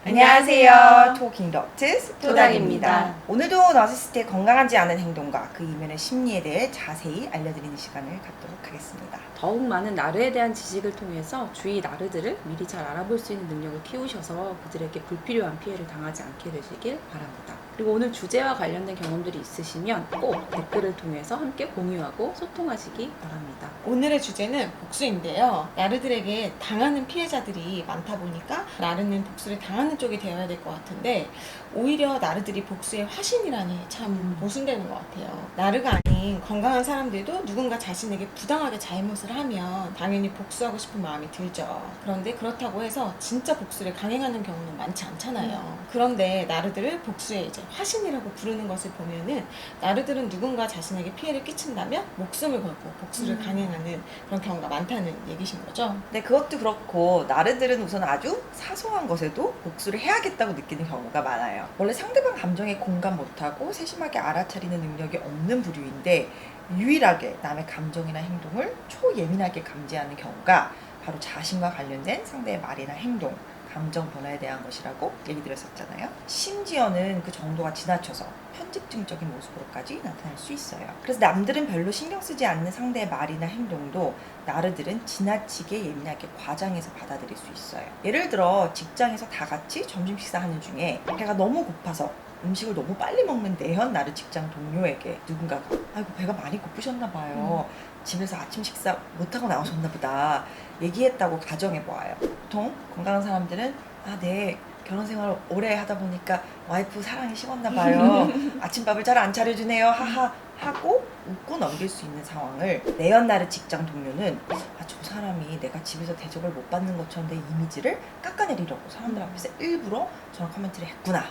안녕하세요. 토킹덕트 토닥입니다. 오늘도 나르시스트의 건강하지 않은 행동과 그 이면의 심리에 대해 자세히 알려드리는 시간을 갖도록 하겠습니다. 더욱 많은 나르에 대한 지식을 통해서 주위 나르들을 미리 잘 알아볼 수 있는 능력을 키우셔서 그들에게 불필요한 피해를 당하지 않게 되시길 바랍니다. 그리고 오늘 주제와 관련된 경험들이 있으시면 꼭 댓글을 통해서 함께 공유하고 소통하시기 바랍니다. 오늘의 주제는 복수인데요. 나르들에게 당하는 피해자들이 많다 보니까 나르는 복수를 당하는 쪽이 되어야 될 것 같은데 오히려 나르들이 복수의 화신이라니 참 모순되는 것 같아요. 나르가 아닌 건강한 사람들도 누군가 자신에게 부당하게 잘못을 하면 당연히 복수하고 싶은 마음이 들죠. 그런데 그렇다고 해서 진짜 복수를 강행하는 경우는 많지 않잖아요. 그런데 나르들을 복수의 이제 화신이라고 부르는 것을 보면은 나르들은 누군가 자신에게 피해를 끼친다면 목숨을 걸고 복수를 강행하는 그런 경우가 많다는 얘기신 거죠. 네, 그것도 그렇고 나르들은 우선 아주 사소한 것에도 복수를 해야겠다고 느끼는 경우가 많아요. 원래 상대방 감정에 공감 못하고 세심하게 알아차리는 능력이 없는 부류인데 유일하게 남의 감정이나 행동을 초예민하게 감지하는 경우가 바로 자신과 관련된 상대의 말이나 행동, 감정 변화에 대한 것이라고 얘기 드렸었잖아요. 심지어는 그 정도가 지나쳐서 편집증적인 모습으로까지 나타날 수 있어요. 그래서 남들은 별로 신경 쓰지 않는 상대의 말이나 행동도 나르들은 지나치게 예민하게 과장해서 받아들일 수 있어요. 예를 들어 직장에서 다 같이 점심 식사하는 중에 배가 너무 고파서 음식을 너무 빨리 먹는 내현 나르 직장 동료에게 누군가가 아이고 배가 많이 고프셨나 봐요. 집에서 아침 식사 못하고 나오셨나 보다 얘기했다고 가정해보아요. 보통 건강한 사람들은 네 결혼생활 오래 하다 보니까 와이프 사랑이 식었나 봐요. 아침밥을 잘 안 차려주네요. 하하 하고 웃고 넘길 수 있는 상황을 내연 나르 직장 동료는 저 사람이 내가 집에서 대접을 못 받는 것처럼 내 이미지를 깎아내리려고 사람들 앞에서 일부러 저런 코멘트를 했구나.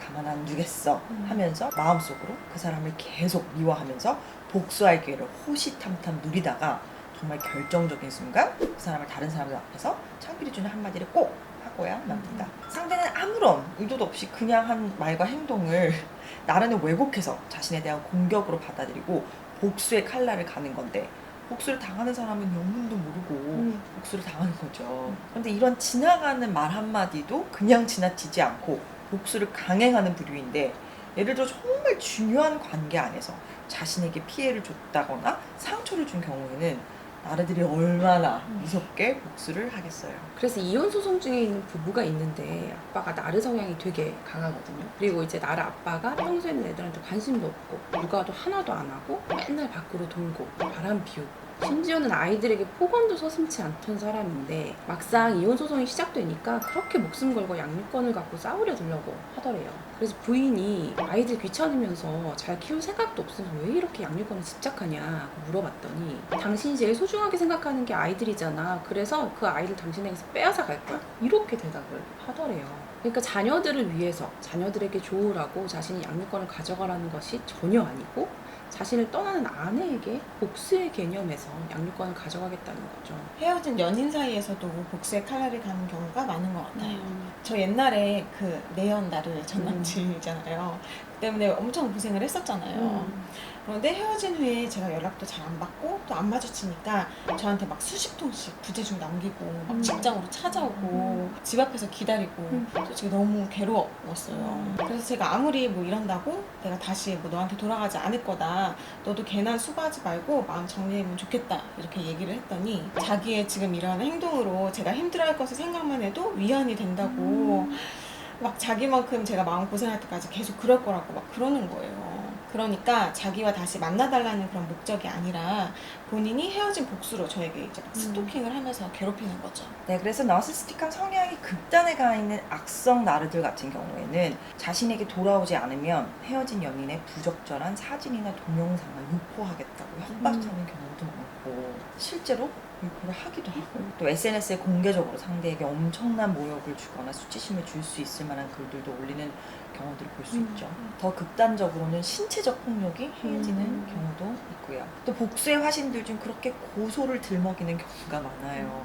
가만 안 두겠어 하면서 마음속으로 그 사람을 계속 미워하면서 복수할 기회를 호시탐탐 누리다가 정말 결정적인 순간 그 사람을 다른 사람들 앞에서 창피를 주는 한마디를 꼭 하고야 맙니다. 상대는 아무런 의도도 없이 그냥 한 말과 행동을 나르는 왜곡해서 자신에 대한 공격으로 받아들이고 복수의 칼날을 가는 건데 복수를 당하는 사람은 영문도 모르고 복수를 당하는 거죠. 그런데 이런 지나가는 말 한마디도 그냥 지나치지 않고 복수를 강행하는 부류인데 예를 들어 정말 중요한 관계 안에서 자신에게 피해를 줬다거나 상처를 준 경우에는 나르들이 얼마나 무섭게 복수를 하겠어요. 그래서 이혼 소송 중에 있는 부부가 있는데 아빠가 나르 성향이 되게 강하거든요. 그리고 이제 나르 아빠가 평소에는 애들한테 관심도 없고 육아도 하나도 안 하고 맨날 밖으로 돌고 바람 피우고 심지어는 아이들에게 폭언도 서슴지 않던 사람인데 막상 이혼 소송이 시작되니까 그렇게 목숨 걸고 양육권을 갖고 싸우려 들려고 하더래요. 그래서 부인이 아이들 귀찮으면서 잘 키울 생각도 없으면서 왜 이렇게 양육권에 집착하냐 물어봤더니 당신이 제일 소중하게 생각하는 게 아이들이잖아. 그래서 그 아이를 당신에게서 빼앗아 갈 거야. 이렇게 대답을 하더래요. 그러니까 자녀들을 위해서 자녀들에게 좋으라고 자신이 양육권을 가져가라는 것이 전혀 아니고 자신을 떠나는 아내에게 복수의 개념에서 양육권을 가져가겠다는 거죠. 헤어진 연인 사이에서도 복수의 칼날이 가는 경우가 많은 것 같아요. 저 옛날에 그 내연 나르 전 남친이잖아요. 그 때문에 엄청 고생을 했었잖아요. 그런데 헤어진 후에 제가 연락도 잘 안 받고 또 안 마주치니까 저한테 막 수십 통씩 부재중 남기고 막 직장으로 찾아오고 집 앞에서 기다리고 솔직히 너무 괴로웠어요. 그래서 제가 아무리 뭐 이런다고 내가 다시 뭐 너한테 돌아가지 않을 거다. 너도 괜한 수고하지 말고 마음 정리하면 좋겠다. 이렇게 얘기를 했더니 자기의 지금 이러한 행동으로 제가 힘들어할 것을 생각만 해도 위안이 된다고 막 자기만큼 제가 마음 고생할 때까지 계속 그럴 거라고 막 그러는 거예요. 그러니까 자기와 다시 만나달라는 그런 목적이 아니라 본인이 헤어진 복수로 저에게 이제 막 스토킹을 하면서 괴롭히는 거죠. 네, 그래서 나르시스틱한 성향이 극단에 가 있는 악성 나르들 같은 경우에는 자신에게 돌아오지 않으면 헤어진 연인의 부적절한 사진이나 동영상을 유포하겠다고 협박하는 경우도 많고 실제로 유포를 하기도 하고 또 SNS에 공개적으로 상대에게 엄청난 모욕을 주거나 수치심을 줄 수 있을 만한 글들도 올리는 경우들을 볼 수 있죠. 더 극단적으로는 신체적 폭력이 헤어지는 경우도 있고요. 또 복수의 화신들 중 그렇게 고소를 들먹이는 경우가 많아요.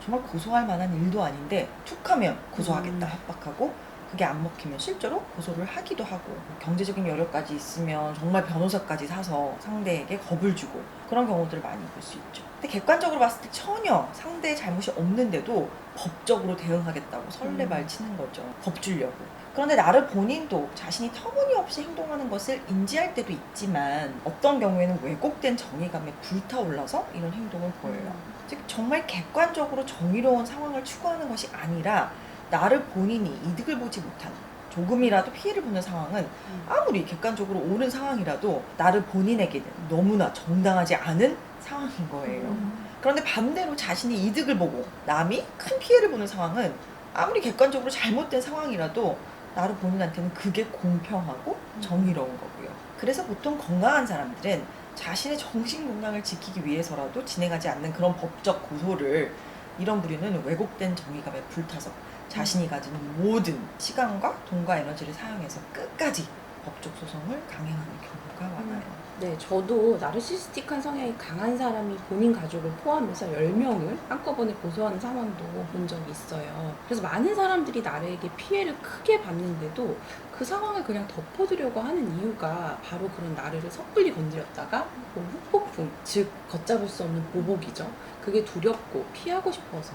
정말 고소할 만한 일도 아닌데 툭하면 고소하겠다 협박하고 그게 안 먹히면 실제로 고소를 하기도 하고 경제적인 여력까지 있으면 정말 변호사까지 사서 상대에게 겁을 주고 그런 경우들을 많이 볼 수 있죠. 근데 객관적으로 봤을 때 전혀 상대의 잘못이 없는데도 법적으로 대응하겠다고 설레발치는 거죠. 겁 주려고. 그런데 나를 본인도 자신이 터무니없이 행동하는 것을 인지할 때도 있지만 어떤 경우에는 왜곡된 정의감에 불타올라서 이런 행동을 보여요. 즉 정말 객관적으로 정의로운 상황을 추구하는 것이 아니라 나를 본인이 이득을 보지 못하는 조금이라도 피해를 보는 상황은 아무리 객관적으로 옳은 상황이라도 나를 본인에게는 너무나 정당하지 않은 상황인 거예요. 그런데 반대로 자신이 이득을 보고 남이 큰 피해를 보는 상황은 아무리 객관적으로 잘못된 상황이라도 나를 본인한테는 그게 공평하고 정의로운 거고요. 그래서 보통 건강한 사람들은 자신의 정신 건강을 지키기 위해서라도 진행하지 않는 그런 법적 고소를 이런 부류는 왜곡된 정의감에 불타서 자신이 가진 모든 시간과 돈과 에너지를 사용해서 끝까지 법적 소송을 강행하는 경우가 많아요. 네, 저도 나르시스틱한 성향이 강한 사람이 본인 가족을 포함해서 10명을 한꺼번에 고소하는 상황도 본 적이 있어요. 그래서 많은 사람들이 나에게 피해를 크게 받는데도 그 상황을 그냥 덮어두려고 하는 이유가 바로 그런 나를 섣불리 건드렸다가 후폭풍, 즉 걷잡을 수 없는 보복이죠. 그게 두렵고 피하고 싶어서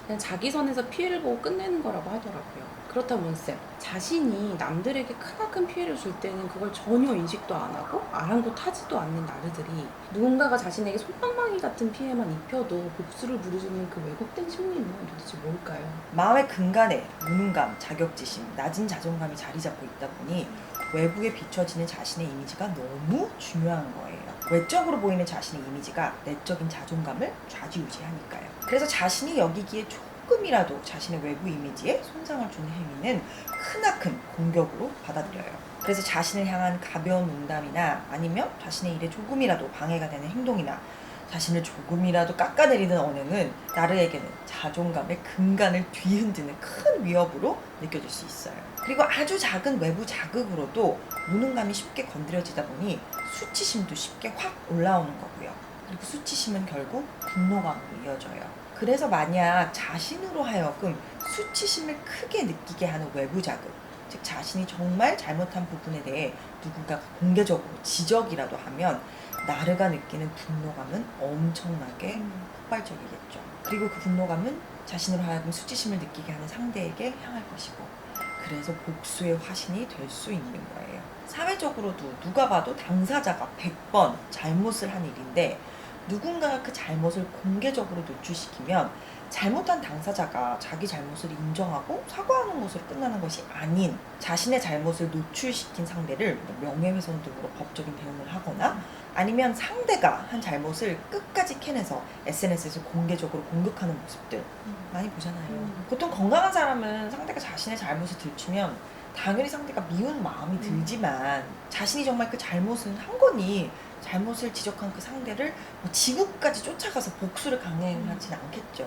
그냥 자기 선에서 피해를 보고 끝내는 거라고 하더라고요. 그렇다면 쌤, 자신이 남들에게 크나큰 피해를 줄 때는 그걸 전혀 인식도 안 하고 아랑곳하지도 않는 나르들이 누군가가 자신에게 솜방망이 같은 피해만 입혀도 복수를 부르짖는 그 왜곡된 심리는 도대체 뭘까요? 마음의 근간에 무능감, 자격지심, 낮은 자존감이 자리 잡고 있다 보니 외부에 비춰지는 자신의 이미지가 너무 중요한 거예요. 외적으로 보이는 자신의 이미지가 내적인 자존감을 좌지우지하니까요. 그래서 자신이 여기기에 조금이라도 자신의 외부 이미지에 손상을 주는 행위는 크나큰 공격으로 받아들여요. 그래서 자신을 향한 가벼운 농담이나 아니면 자신의 일에 조금이라도 방해가 되는 행동이나 자신을 조금이라도 깎아내리는 언행은 나르에게는 자존감의 근간을 뒤흔드는 큰 위협으로 느껴질 수 있어요. 그리고 아주 작은 외부 자극으로도 무능감이 쉽게 건드려지다 보니 수치심도 쉽게 확 올라오는 거고요. 그리고 수치심은 결국 분노감으로 이어져요. 그래서 만약 자신으로 하여금 수치심을 크게 느끼게 하는 외부 자극, 즉 자신이 정말 잘못한 부분에 대해 누군가가 공개적으로 지적이라도 하면 나르가 느끼는 분노감은 엄청나게 폭발적이겠죠. 그리고 그 분노감은 자신으로 하여금 수치심을 느끼게 하는 상대에게 향할 것이고, 그래서 복수의 화신이 될 수 있는 거예요. 사회적으로도 누가 봐도 당사자가 100번 잘못을 한 일인데 누군가가 그 잘못을 공개적으로 노출시키면 잘못한 당사자가 자기 잘못을 인정하고 사과하는 것으로 끝나는 것이 아닌 자신의 잘못을 노출시킨 상대를 명예훼손 등으로 법적인 대응을 하거나 아니면 상대가 한 잘못을 끝까지 캐내서 SNS에서 공개적으로 공격하는 모습들 많이 보잖아요. 보통 건강한 사람은 상대가 자신의 잘못을 들추면 당연히 상대가 미운 마음이 들지만 자신이 정말 그 잘못은 한 거니 잘못을 지적한 그 상대를 뭐 지구까지 쫓아가서 복수를 강행하진 않겠죠.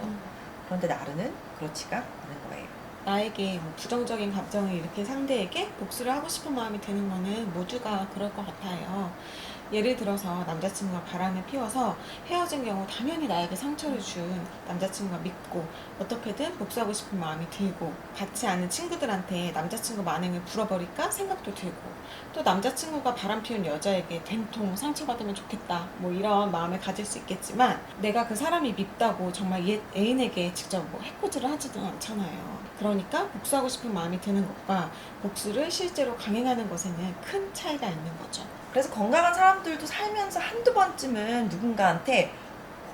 그런데 나르는 그렇지가 않은 거예요. 나에게 뭐 부정적인 감정을 일으킨 상대에게 복수를 하고 싶은 마음이 드는 거는 모두가 그럴 것 같아요. 예를 들어서 남자친구가 바람을 피워서 헤어진 경우 당연히 나에게 상처를 준 남자친구가 믿고 어떻게든 복수하고 싶은 마음이 들고, 같이 아는 친구들한테 남자친구 만행을 불어버릴까 생각도 들고, 또 남자친구가 바람 피운 여자에게 된통 상처받으면 좋겠다 뭐 이런 마음을 가질 수 있겠지만 내가 그 사람이 밉다고 정말 옛 애인에게 직접 뭐 해코지를 하지도 않잖아요. 그러니까 복수하고 싶은 마음이 드는 것과 복수를 실제로 강행하는 것에는 큰 차이가 있는 거죠. 그래서 건강한 사람들도 살면서 한두 번쯤은 누군가한테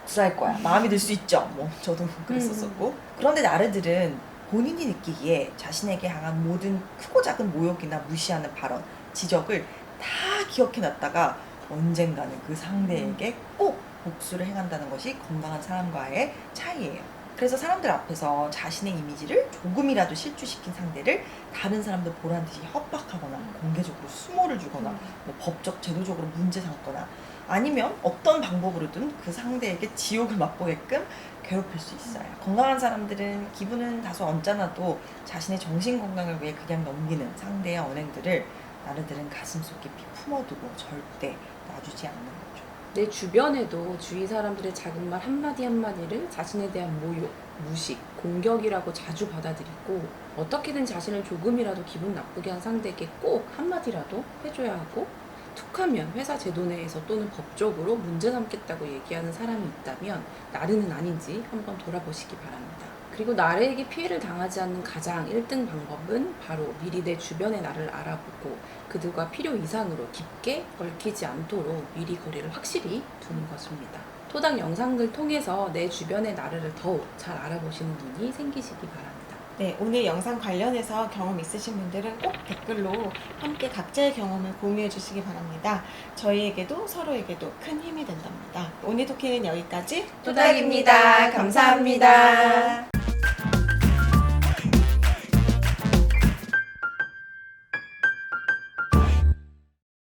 복수할 거야 마음이 들 수 있죠. 뭐 저도 그랬었었고. 그런데 나르들은 본인이 느끼기에 자신에게 향한 모든 크고 작은 모욕이나 무시하는 발언, 지적을 다 기억해놨다가 언젠가는 그 상대에게 꼭 복수를 행한다는 것이 건강한 사람과의 차이예요. 그래서 사람들 앞에서 자신의 이미지를 조금이라도 실추시킨 상대를 다른 사람들 보란 듯이 협박하거나 공개적으로 수모를 주거나 뭐 법적 제도적으로 문제 삼거나 아니면 어떤 방법으로든 그 상대에게 지옥을 맛보게끔 괴롭힐 수 있어요. 건강한 사람들은 기분은 다소 언짢아도 자신의 정신 건강을 위해 그냥 넘기는 상대의 언행들을 나르들은 가슴속 깊이 품어두고 절대 놔주지 않는 거죠. 내 주변에도 주위 사람들의 작은 말 한마디 한마디를 자신에 대한 모욕, 무식, 공격이라고 자주 받아들이고 어떻게든 자신을 조금이라도 기분 나쁘게 한 상대에게 꼭 한마디라도 해줘야 하고 툭하면 회사 제도 내에서 또는 법적으로 문제 삼겠다고 얘기하는 사람이 있다면 나르는 아닌지 한번 돌아보시기 바랍니다. 그리고 나르에게 피해를 당하지 않는 가장 1등 방법은 바로 미리 내 주변의 나를 알아보고 그들과 필요 이상으로 깊게 얽히지 않도록 미리 거리를 확실히 두는 것입니다. 토닥 영상들 통해서 내 주변의 나를 더욱 잘 알아보시는 눈이 생기시기 바랍니다. 네, 오늘 영상 관련해서 경험 있으신 분들은 꼭 댓글로 함께 각자의 경험을 공유해 주시기 바랍니다. 저희에게도 서로에게도 큰 힘이 된답니다. 오늘 토킹은 여기까지. 토닥입니다. 감사합니다.